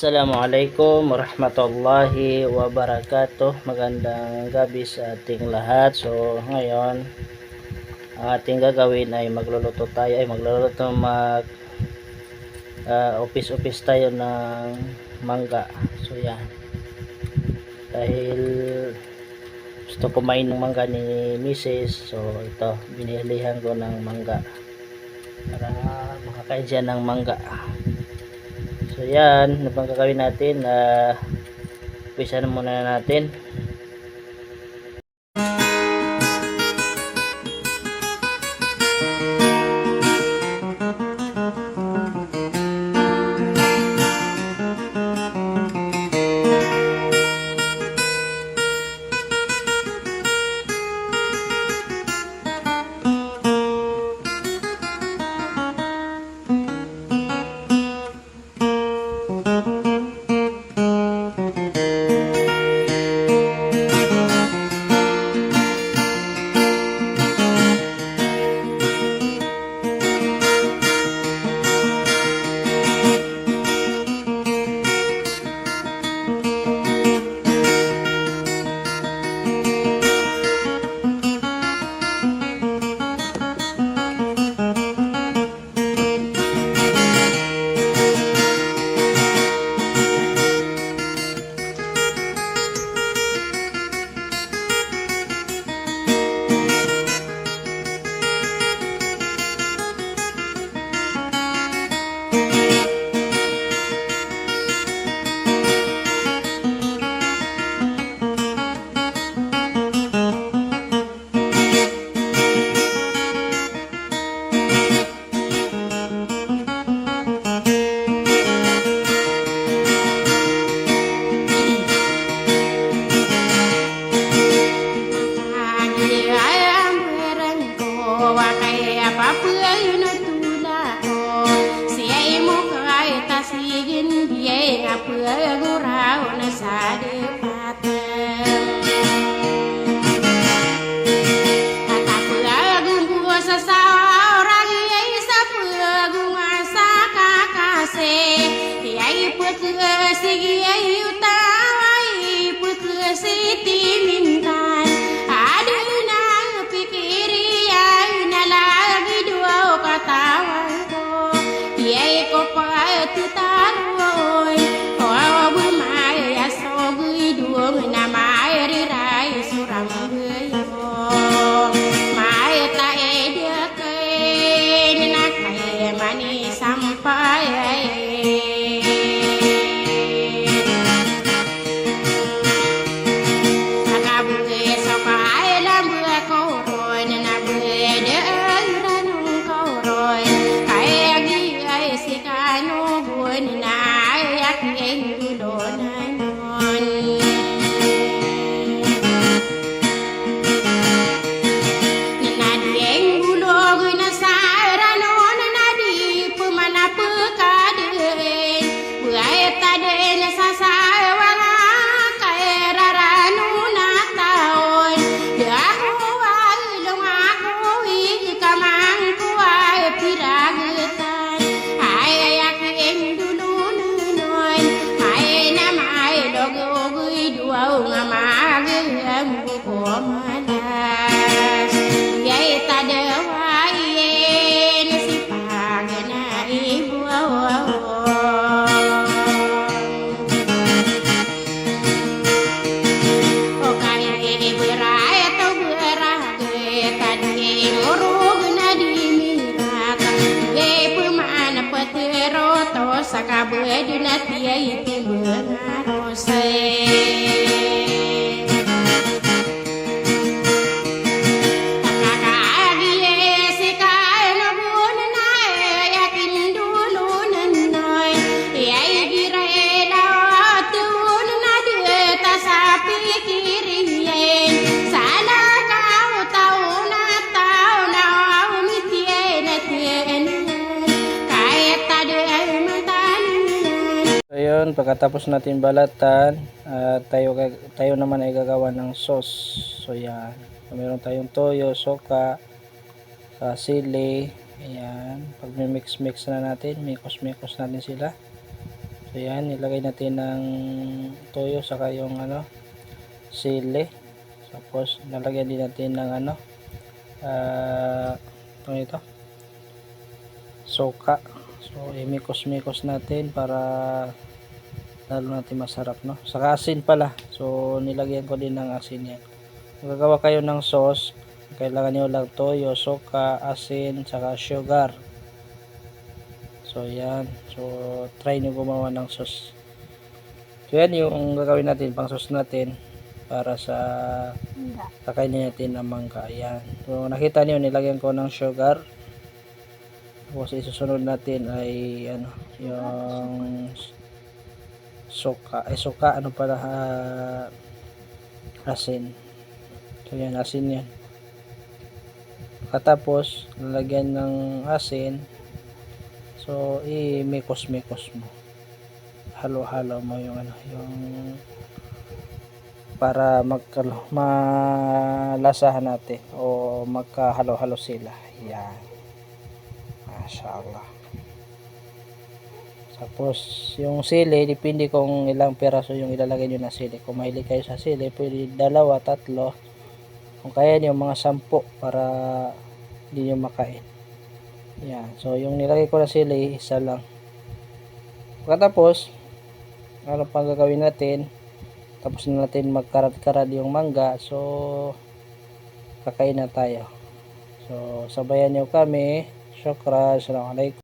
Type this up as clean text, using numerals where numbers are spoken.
Assalamualaikum warahmatullahi wabarakatuh. Magandang gabi sa ating lahat. So ngayon ang ating gagawin ay magluluto office tayo ng mangga. So yan, dahil gusto kumain ng mangga ni Mrs. So ito, binilihan ko ng mangga para makakain siya ng mangga. So yan, ano bang gagawin natin? Umpisa na muna natin. Pagkatapos natin balatan, tayo naman ay gagawa ng sauce. So yan, meron tayong toyo, soka, sili. Ayan, pag mix na natin, mikos natin sila. So yan, nilagay natin ng toyo saka yung sili. Tapos nalagyan din natin ng ito, suka. So imikos-mikos natin para lalo natin masarap, no? Saka asin pala. So nilagyan ko din ng asin yan. Kung gagawa kayo ng sauce, kailangan nyo lang toyo, suka, asin, saka sugar. So yan. So try nyo gumawa ng sauce. So yan yung gagawin natin, pang sauce natin para sa kakainin natin ang mangga. Yan. So nakita niyo nilagyan ko ng sugar. Tapos isusunod natin ay yung suka. Suka pala, asin. So yan, asin yan. Katapos lalagyan ng asin. So i-mikos-mikos mo. Halo-halo mo yung yung para malasahan natin o magkahalo-halo sila. Yan. Mashallah. Tapos yung sili, depende kung ilang peraso yung ilalagay nyo na sili. Kung mahilig kayo sa sili, pwede 2, 3. Kung kaya nyo mga 10 para hindi nyo makain. Yan. So yung nilagay ko na sili, isa lang. Pagkatapos, ano pang gagawin natin? Tapos na natin magkarad-karad yung mangga. So kakain na tayo. So sabayan nyo kami. Syukran. Assalamualaikum.